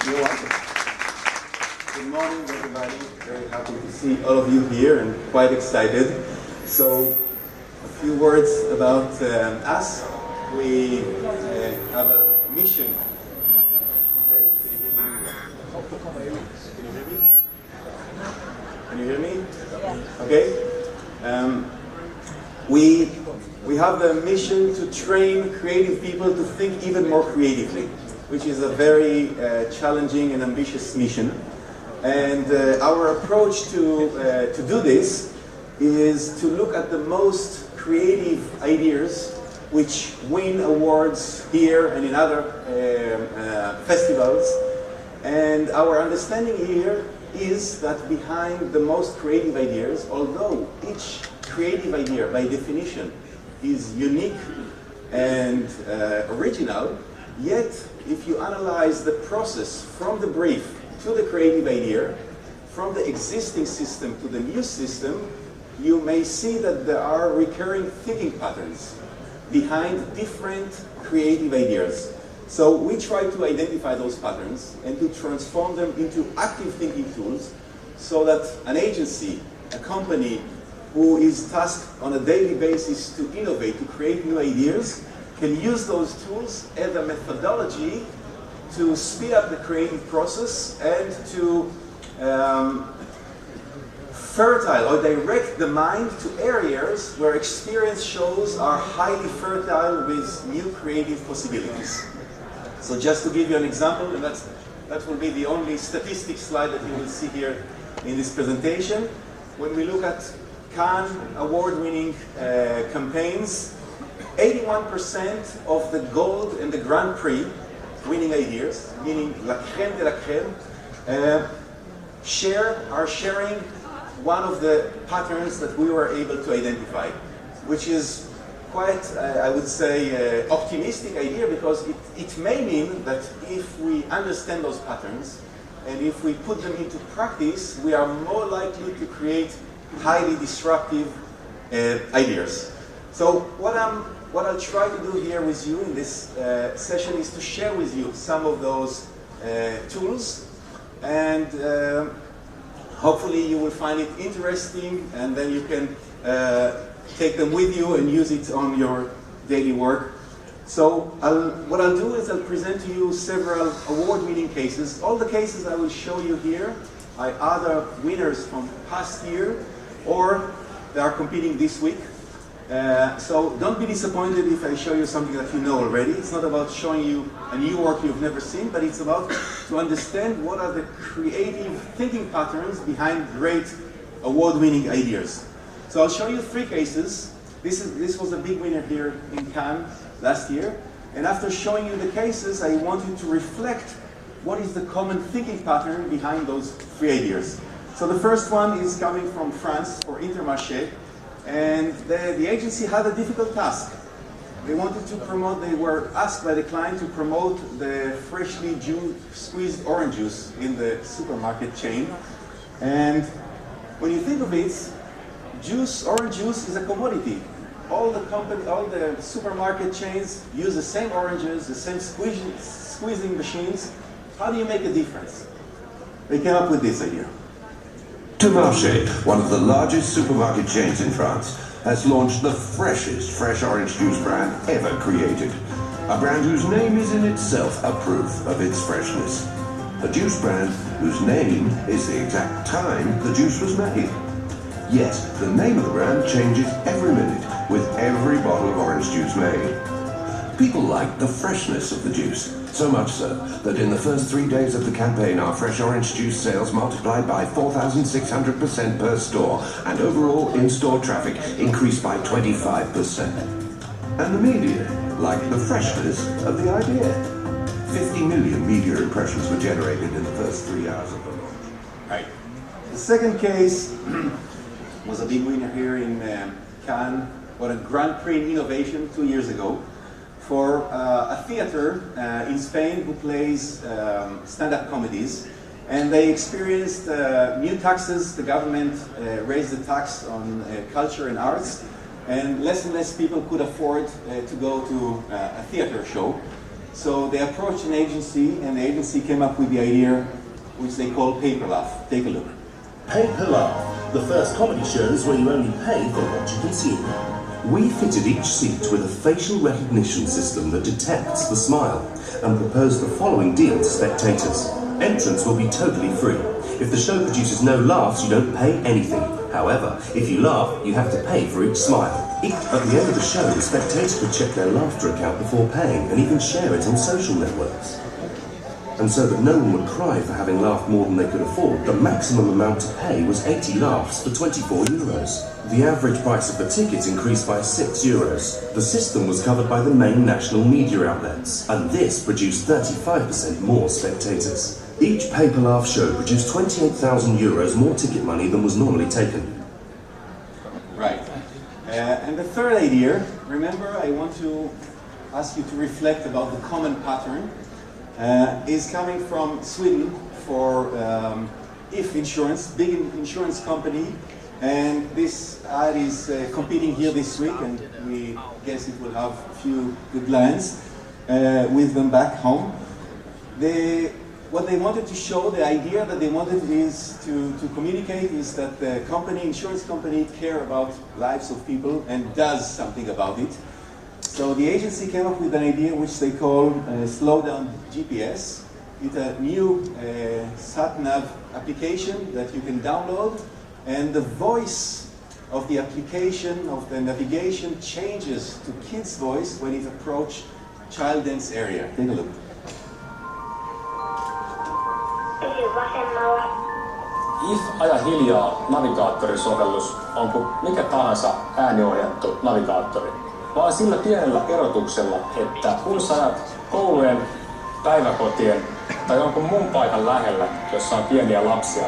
You're welcome. Good morning, everybody. Very happy to see all of you here and quite excited. So, a few words about us. We have a mission. Okay. Can you hear me? Yeah. Okay. We have the mission to train creative people to think even more creatively, which is a very challenging and ambitious mission. And our approach to do this is to look at the most creative ideas which win awards here and in other festivals. And our understanding here is that behind the most creative ideas, although each creative idea by definition is unique and original, yet if you analyze the process from the brief to the creative idea, from the existing system to the new system, you may see that there are recurring thinking patterns behind different creative ideas. So we try to identify those patterns and to transform them into active thinking tools so that an agency, a company who is tasked on a daily basis to innovate, to create new ideas, can use those tools as a methodology to speed up the creative process and to fertile or direct the mind to areas where experience shows are highly fertile with new creative possibilities. So just to give you an example, and that will be the only statistic slide that you will see here in this presentation. When we look at Cannes award-winning campaigns, 81% of the gold and the Grand Prix winning ideas, meaning la crème de la crème, are sharing one of the patterns that we were able to identify, which is quite, I would say, optimistic idea, because it may mean that if we understand those patterns and if we put them into practice, we are more likely to create highly disruptive ideas. So what I'll try to do here with you in this session is to share with you some of those tools, and hopefully you will find it interesting, and then you can take them with you and use it on your daily work. So what I'll do is I'll present to you several award-winning cases. All the cases I will show you here are either winners from past year or they are competing this week. So don't be disappointed if I show you something that you know already. It's not about showing you a new work you've never seen, but it's about to understand what are the creative thinking patterns behind great award-winning ideas. So I'll show you three cases. This was a big winner here in Cannes last year. And after showing you the cases, I want you to reflect what is the common thinking pattern behind those three ideas. So the first one is coming from France for Intermarché. And the agency had a difficult task. They wanted to promote, they were asked by the client to promote the freshly squeezed orange juice in the supermarket chain. And when you think of it, orange juice is a commodity. All the supermarket chains use the same oranges, the same squeezing machines. How do you make a difference? They came up with this idea. Intermarché, one of the largest supermarket chains in France, has launched the freshest fresh orange juice brand ever created. A brand whose name is in itself a proof of its freshness. A juice brand whose name is the exact time the juice was made. Yes, the name of the brand changes every minute with every bottle of orange juice made. People like the freshness of the juice, so much so that in the first 3 days of the campaign, our fresh orange juice sales multiplied by 4,600% per store, and overall in-store traffic increased by 25%. And the media liked the freshness of the idea. 50 million media impressions were generated in the first 3 hours of the launch. Right. The second case was a big winner here in Cannes, what a Grand Prix in innovation 2 years ago, for a theater in Spain who plays stand-up comedies. And they experienced new taxes. The government raised the tax on culture and arts, and less people could afford to go to a theater show. So they approached an agency, and the agency came up with the idea, which they call Paper Laugh. Take a look. Paper Laugh, the first comedy shows where you only pay for what you consume. We fitted each seat with a facial recognition system that detects the smile and proposed the following deal to spectators. Entrance will be totally free. If the show produces no laughs, you don't pay anything. However, if you laugh, you have to pay for each smile. At the end of the show, the spectator could check their laughter account before paying and even share it on social networks. And so that no one would cry for having laughed more than they could afford, the maximum amount to pay was 80 laughs for 24 euros. The average price of the ticket increased by 6 euros. The system was covered by the main national media outlets, and this produced 35% more spectators. Each Paper Laugh show produced 28,000 euros more ticket money than was normally taken. Right. And the third idea, remember, I want to ask you to reflect about the common pattern, is coming from Sweden for If Insurance, big insurance company, and this ad is competing here this week, and we guess it will have a few good lines with them back home. What they wanted to show, the idea that they wanted is to communicate is that the company, insurance company, care about lives of people and does something about it. So the agency came up with an idea which they call Slow Down GPS. It's a new sat-nav application that you can download, and the voice of the application, of the navigation, changes to kids' voice when it approaches child-dense area. Take a look. If aja hiljaa navigaattorisovellus on kuin mikä tahansa ääniohjattu navigaattori, vaan sillä pienellä erotuksella, että kun sä ajat koulujen, päiväkotien tai jonkun muun paikan lähellä, jossa on pieniä lapsia,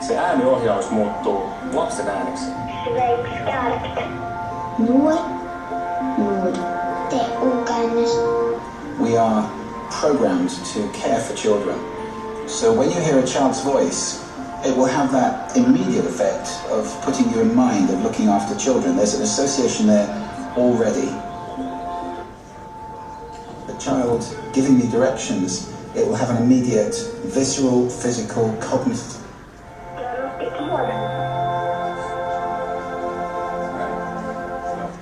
se ääniohjaus muuttuu lapsen ääneksi. We are programmed to care for children. So when you hear a child's voice, it will have that immediate effect of putting you in mind of looking after children. There's an association there already. The child giving me directions, it will have an immediate visceral, physical, cognitive.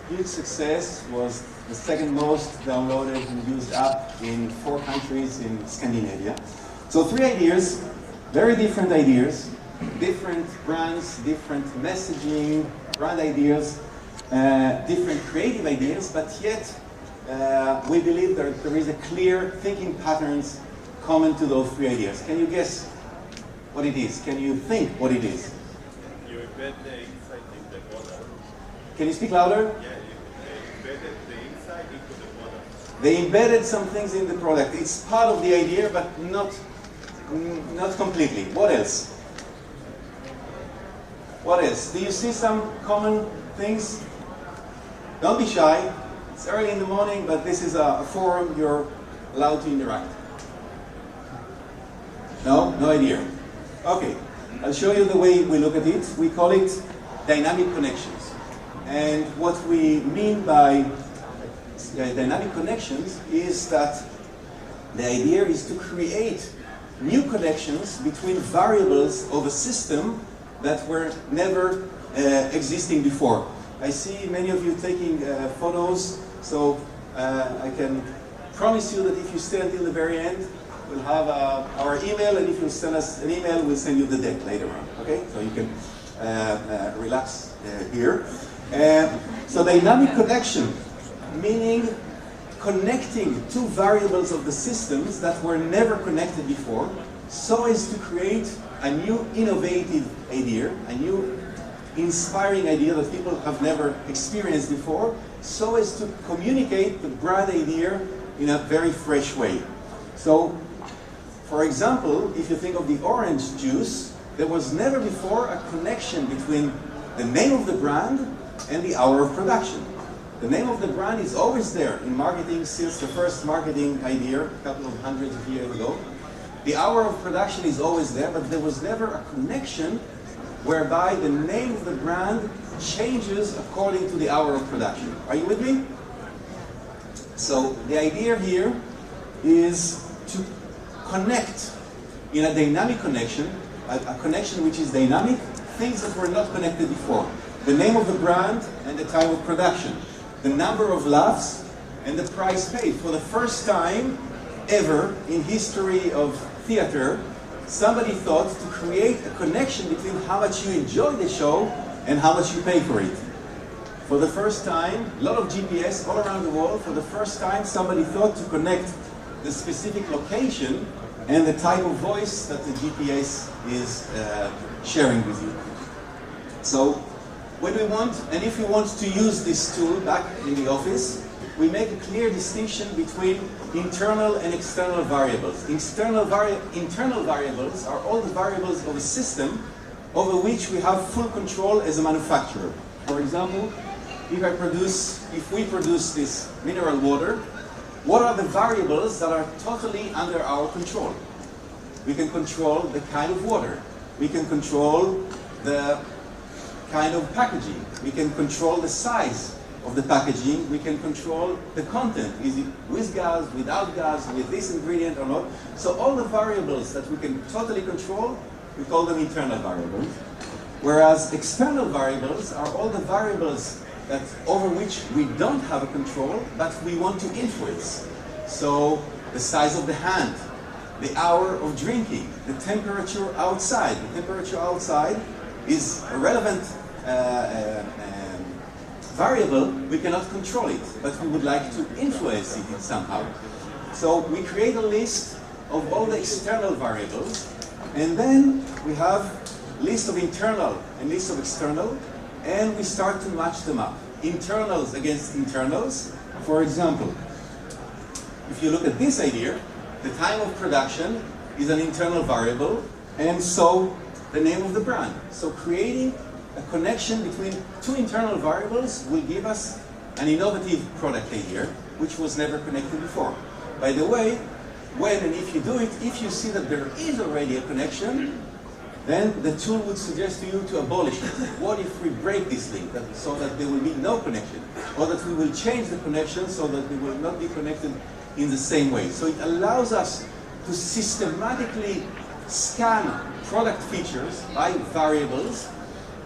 Huge success, was the second most downloaded and used app in 4 countries in Scandinavia. So 3 ideas, very different ideas, different brands, different messaging, brand ideas, different creative ideas, but yet we believe that there is a clear thinking patterns common to those 3 ideas. Can you guess what it is? Can you think what it is? You embed the insight in the product. Can you speak louder? Yeah, you embedded the insight into the product. They embedded some things in the product. It's part of the idea, but not completely. What else? What else? Do you see some common things? Don't be shy. It's early in the morning, but this is a forum. You're allowed to interact. No? No idea. Okay. I'll show you the way we look at it. We call it dynamic connections. And what we mean by dynamic connections is that the idea is to create new connections between variables of a system that were never existing before. I see many of you taking photos, so I can promise you that if you stay until the very end, we'll have our email, and if you send us an email, we'll send you the deck later on, okay? So you can relax here. So dynamic connection, meaning connecting 2 variables of the systems that were never connected before, so as to create a new innovative idea, a new inspiring idea that people have never experienced before, so as to communicate the brand idea in a very fresh way. So, for example, if you think of the orange juice, there was never before a connection between the name of the brand and the hour of production. The name of the brand is always there in marketing since the first marketing idea a couple of hundreds of years ago. The hour of production is always there, but there was never a connection whereby the name of the brand changes according to the hour of production. Are you with me? So the idea here is to connect in a dynamic connection, a connection which is dynamic, things that were not connected before. The name of the brand and the time of production, the number of laughs and the price paid. For the first time ever in history of theater, somebody thought to create a connection between how much you enjoy the show and how much you pay for it. For the first time, a lot of GPS all around the world, for the first time somebody thought to connect the specific location and the type of voice that the GPS is sharing with you. So when we want, and if we want to use this tool back in the office, we make a clear distinction between internal and external variables. Internal variables are all the variables of a system over which we have full control as a manufacturer. For example, if we produce this mineral water, what are the variables that are totally under our control? We can control the kind of water. We can control the kind of packaging. We can control the size of the packaging. We can control the content. Is it with gas, without gas, with this ingredient or not? So all the variables that we can totally control, we call them internal variables. Whereas external variables are all the variables that over which we don't have a control, but we want to influence. So the size of the hand, the hour of drinking, the temperature outside. The temperature outside is a relevant variable. We cannot control it, but we would like to influence it somehow. So we create a list of all the external variables, and then we have list of internal and list of external, and we start to match them up. Internals against internals. For example, if you look at this idea, the time of production is an internal variable, and so the name of the brand. So creating a connection between two internal variables will give us an innovative product idea, which was never connected before. By the way, when and if you do it, if you see that there is already a connection, then the tool would suggest to you to abolish it. What if we break this link so that there will be no connection? Or that we will change the connection so that they will not be connected in the same way. So it allows us to systematically scan product features by variables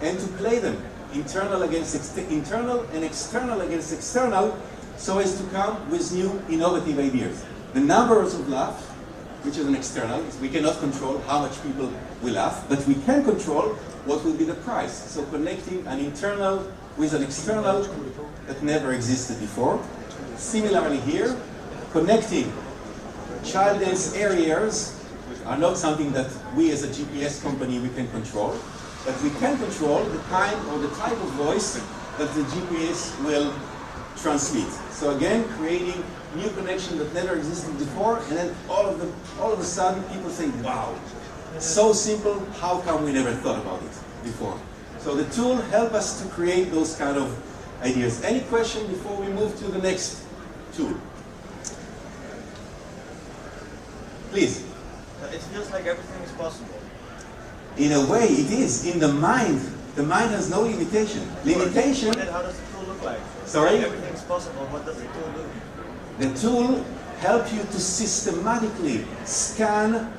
and to play them internal against internal and external against external, so as to come with new innovative ideas. The numbers of laughs, which is an external, we cannot control how much people will laugh, but we can control what will be the price. So connecting an internal with an external that never existed before. Similarly here, connecting child dance areas are not something that we as a GPS company we can control, but we can control the kind or the type of voice that the GPS will transmit. So again, creating new connection that never existed before, and then all of a sudden people say, wow, so simple, how come we never thought about it before? So the tool helps us to create those kind of ideas. Any question before we move to the next tool? Please. It feels like everything is possible. In a way, it is. In the mind has no limitation. Limitation. Then how does the tool look like? Sorry? Everything's possible. What does the tool do? The tool helps you to systematically scan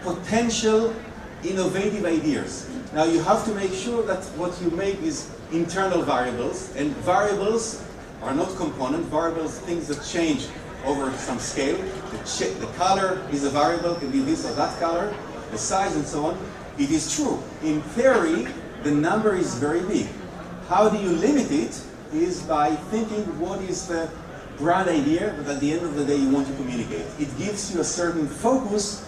potential innovative ideas. Now you have to make sure that what you make is internal variables, and variables are not component. Variables, things that change over some scale. The color is a variable, can be this or that color, the size and so on. It is true. In theory, the number is very big. How do you limit it? Is by thinking what is the brand idea that at the end of the day you want to communicate. It gives you a certain focus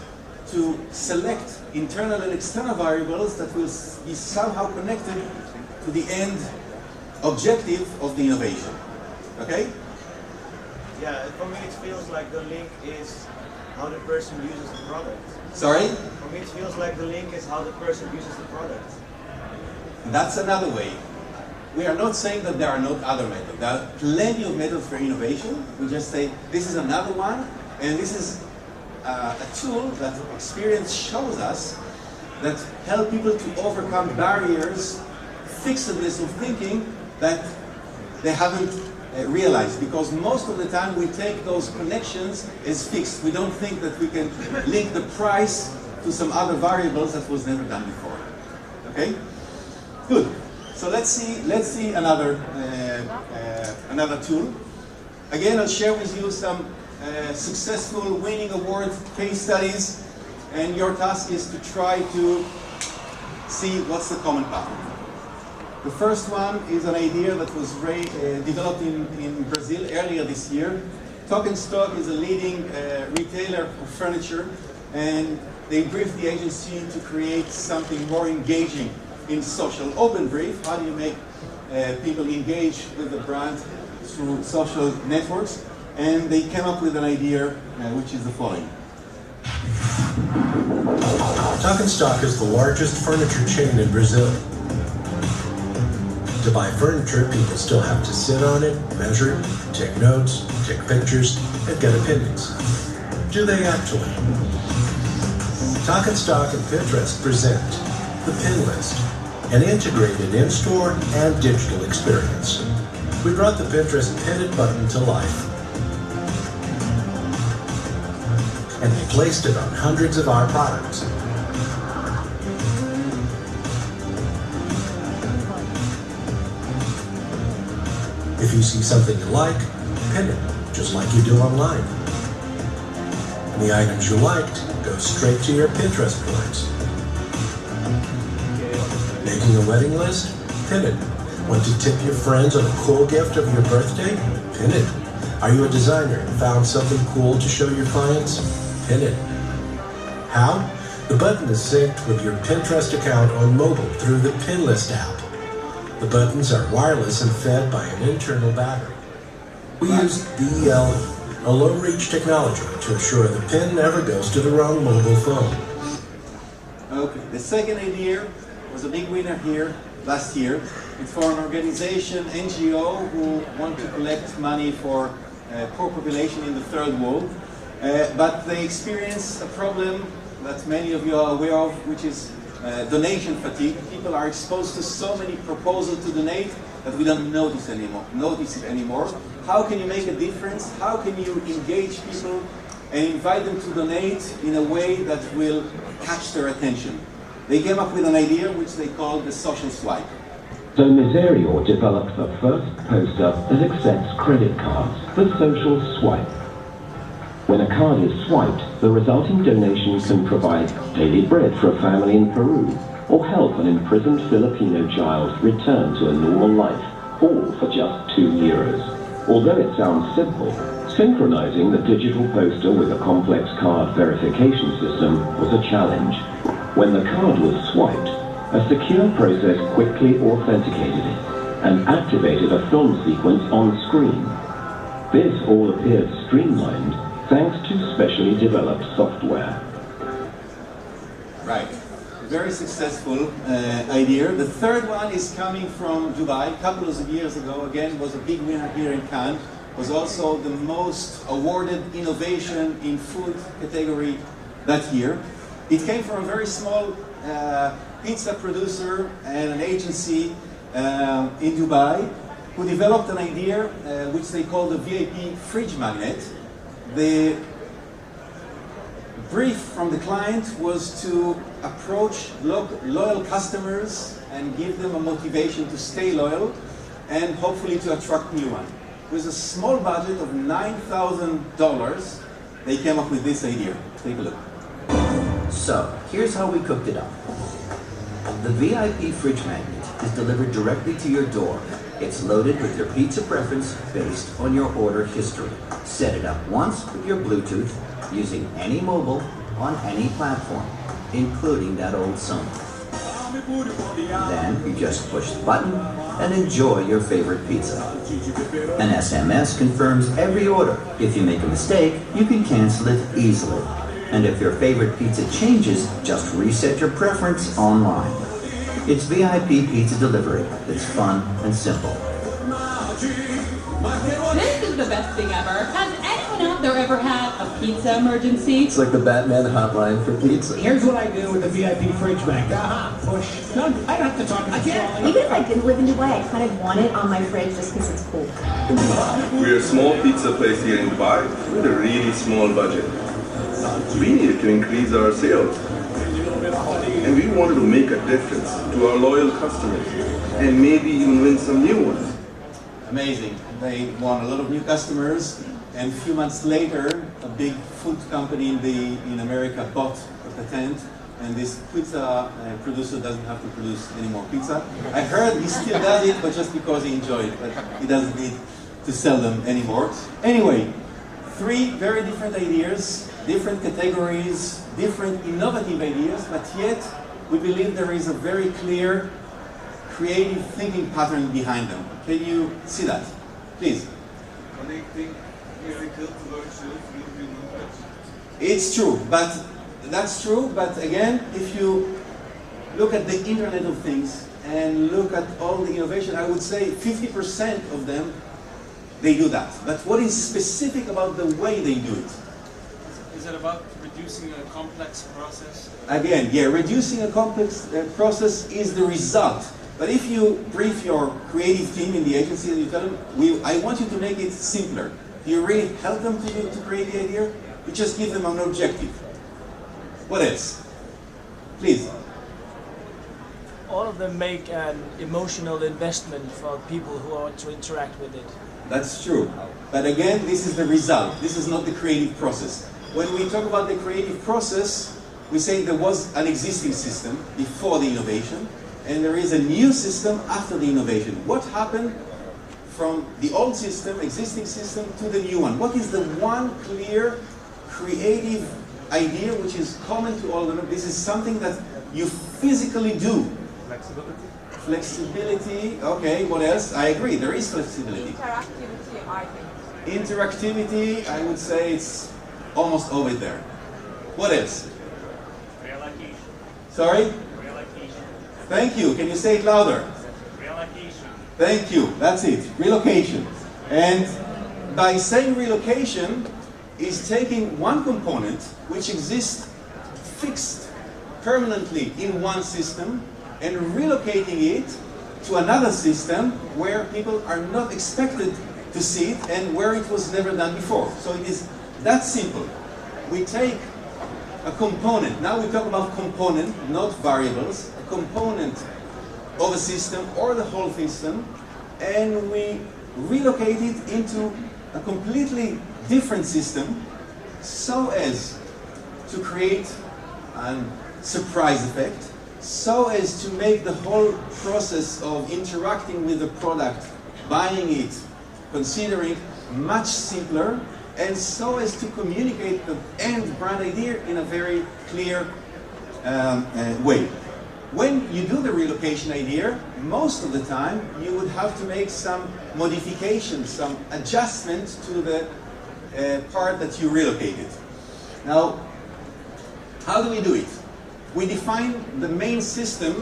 to select internal and external variables that will be somehow connected to the end objective of the innovation. Okay? Yeah, for me it feels like the link is how the person uses the product. Sorry? For me it feels like the link is how the person uses the product. That's another way. We are not saying that there are not other methods. There are plenty of methods for innovation. We just say this is another one, and this is a tool that experience shows us that help people to overcome barriers, fixedness of thinking that they haven't realize, because most of the time we take those connections as fixed. We don't think that we can link the price to some other variables that was never done before. Okay? Good. So let's see another tool. Again, I'll share with you some successful winning award case studies, and your task is to try to see what's the common pattern. The first one is an idea that was developed in Brazil earlier this year. Talk & Stock is a leading retailer of furniture, and they briefed the agency to create something more engaging in social. Open brief, how do you make people engage with the brand through social networks? And they came up with an idea which is the following. Talk & Stock is the largest furniture chain in Brazil. To buy furniture, people still have to sit on it, measure, take notes, take pictures, and get opinions. Do they actually? Talk & Stock and Pinterest present the Pin List, an integrated in-store and digital experience. We brought the Pinterest Pin It button to life, and we placed it on hundreds of our products. If you see something you like, pin it, just like you do online. And the items you liked go straight to your Pinterest boards. Making a wedding list? Pin it. Want to tip your friends on a cool gift of your birthday? Pin it. Are you a designer and found something cool to show your clients? Pin it. How? The button is synced with your Pinterest account on mobile through the Pin List app. The buttons are wireless and fed by an internal battery. We use DEL, a low-reach technology, to ensure the pin never goes to the wrong mobile phone. Okay, the second idea was a big winner here last year. It's for an organization, NGO, who want to collect money for poor population in the third world. But they experience a problem that many of you are aware of, which is donation fatigue. People are exposed to so many proposals to donate that we don't notice it anymore. How can you make a difference? How can you engage people and invite them to donate in a way that will catch their attention? They came up with an idea which they called the social swipe. So Miserio developed the first poster that accepts credit cards, the social swipe. When a card is swiped, the resulting donation can provide daily bread for a family in Peru, or help an imprisoned Filipino child return to a normal life, all for just €2. Although it sounds simple, synchronizing the digital poster with a complex card verification system was a challenge. When the card was swiped, a secure process quickly authenticated it and activated a film sequence on screen. This all appeared streamlined thanks to specially developed software. Right. Very successful idea. The third one is coming from Dubai. A couple of years ago, again, was a big winner here in Cannes. Was also the most awarded innovation in food category that year. It came from a very small pizza producer and an agency in Dubai who developed an idea which they call the VIP fridge magnet. The brief from the client was to approach loyal customers and give them a motivation to stay loyal and hopefully to attract new ones. With a small budget of $9,000, they came up with this idea. Take a look. So, here's how we cooked it up. The VIP fridge magnet is delivered directly to your door. It's loaded with your pizza preference based on your order history. Set it up once with your Bluetooth using any mobile on any platform, including that old Sony. Then you just push the button and enjoy your favorite pizza. An SMS confirms every order. If you make a mistake, you can cancel it easily. And if your favorite pizza changes, just reset your preference online. It's VIP pizza delivery. It's fun and simple. This is the best thing ever. Has anyone out there ever had a pizza emergency. It's like the Batman hotline for pizza. Here's what I do with the VIP fridge magnet. Push. No, I don't have to talk. I can't. Even if I didn't live in Dubai, I kind of want it on my fridge just because it's cool. We're a small pizza place here in Dubai with a really small budget. We needed to increase our sales. And we wanted to make a difference to our loyal customers and maybe even win some new ones. Amazing. They won a lot of new customers, and a few months later, a big food company in America bought a patent, and this pizza producer doesn't have to produce any more pizza. I heard he still does it, but just because he enjoys it, but he doesn't need to sell them anymore. Anyway, 3 very different ideas, different categories, different innovative ideas, but yet we believe there is a very clear creative thinking pattern behind them. Can you see that? Please. It's true, but that's true, but again, if you look at the Internet of Things and look at all the innovation, I would say 50% of them, they do that. But what is specific about the way they do it? Is it about reducing a complex process? Again, yeah, reducing a complex process is the result. But if you brief your creative team in the agency and you tell them, I want you to make it simpler, do you really help them to create the idea? You just give them an objective. What else? Please. All of them make an emotional investment for people who want to interact with it. That's true. But again, this is the result. This is not the creative process. When we talk about the creative process, we say there was an existing system before the innovation, and there is a new system after the innovation. What happened from the old system, existing system, to the new one? What is the one clear, creative idea which is common to all of them? This is something that you physically do. Flexibility. Flexibility, okay, what else? I agree, there is flexibility. Interactivity, I think. Interactivity, I would say it's almost over there. What else? Relocation. Sorry? Relocation. Thank you. Can you say it louder? Relocation. Thank you. That's it. Relocation. And by saying relocation is taking one component which exists fixed permanently in one system and relocating it to another system where people are not expected to see it and where it was never done before. So it is that simple. We take a component, now we talk about component, not variables, a component of a system or the whole system, and we relocate it into a completely different system so as to create a surprise effect, so as to make the whole process of interacting with the product, buying it, considering much simpler, and so as to communicate the end brand idea in a very clear way. When you do the relocation idea, most of the time you would have to make some modifications, some adjustments to the part that you relocated. Now, how do we do it? We define the main systems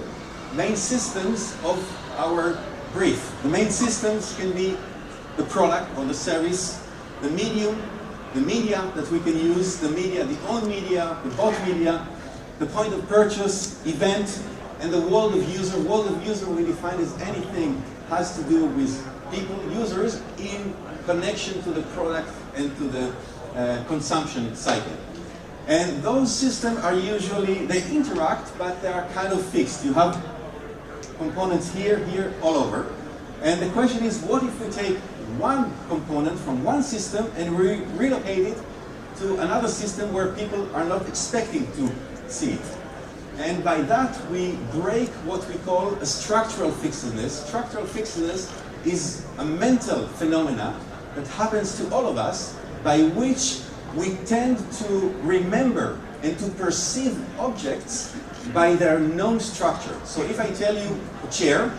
of our brief. The main systems can be the product or the service, the medium, the media that we can use, the media, the own media, the bought media, the point of purchase, event, and the world of user. World of user we define as anything has to do with people, users, in connection to the product and to the consumption cycle. And those systems are usually, they interact, but they are kind of fixed. You have components here, here, all over. And the question is, what if we take one component from one system and relocate it to another system where people are not expecting to see it? And by that, we break what we call a structural fixedness. Structural fixedness is a mental phenomena that happens to all of us, by which we tend to remember and to perceive objects by their known structure. So if I tell you a chair,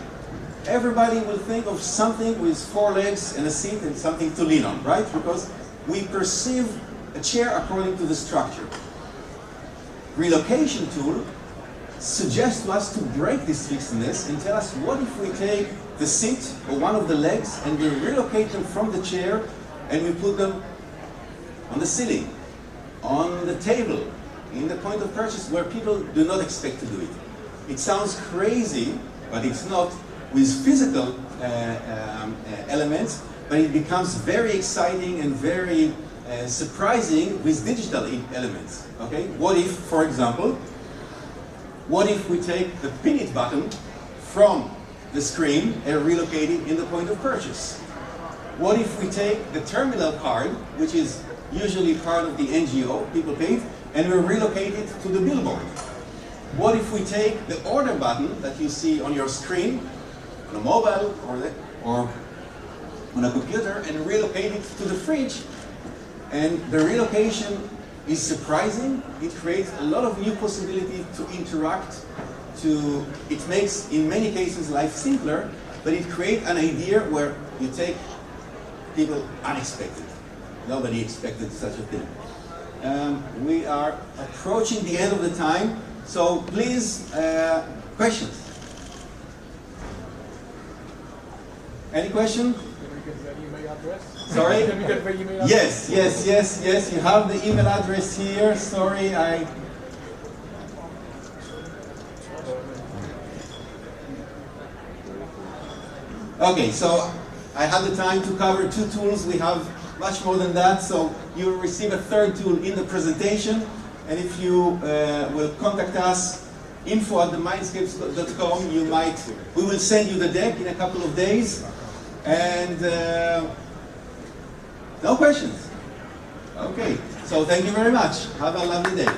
everybody will think of something with 4 legs and a seat and something to lean on, right? Because we perceive a chair according to the structure. Relocation tool suggests to us to break this fixedness and tell us, what if we take the seat or one of the legs and we relocate them from the chair and we put them on the ceiling? on the table, in the point of purchase where people do not expect to do it. It sounds crazy, but it's not, with physical elements, but it becomes very exciting and very surprising with digital elements. Okay? What if, for example, what if we take the pin it button from the screen and relocate it in the point of purchase? What if we take the terminal card, which is usually part of the NGO, people pay, and we relocate it to the billboard? What if we take the order button that you see on your screen, on a mobile or on a computer, and relocate it to the fridge? And the relocation is surprising. It creates a lot of new possibilities to interact. It makes, in many cases, life simpler, but it creates an idea where you take people unexpected. Nobody expected such a thing. We are approaching the end of the time, so please, questions? Any question? Sorry? Yes, you have the email address here. Sorry, Okay, so I had the time to cover 2 tools. We have much more than that, so you will receive a 3rd tool in the presentation. And if you will contact us, info@mindscapes.com, we will send you the deck in a couple of days. And no questions? Okay, so thank you very much. Have a lovely day.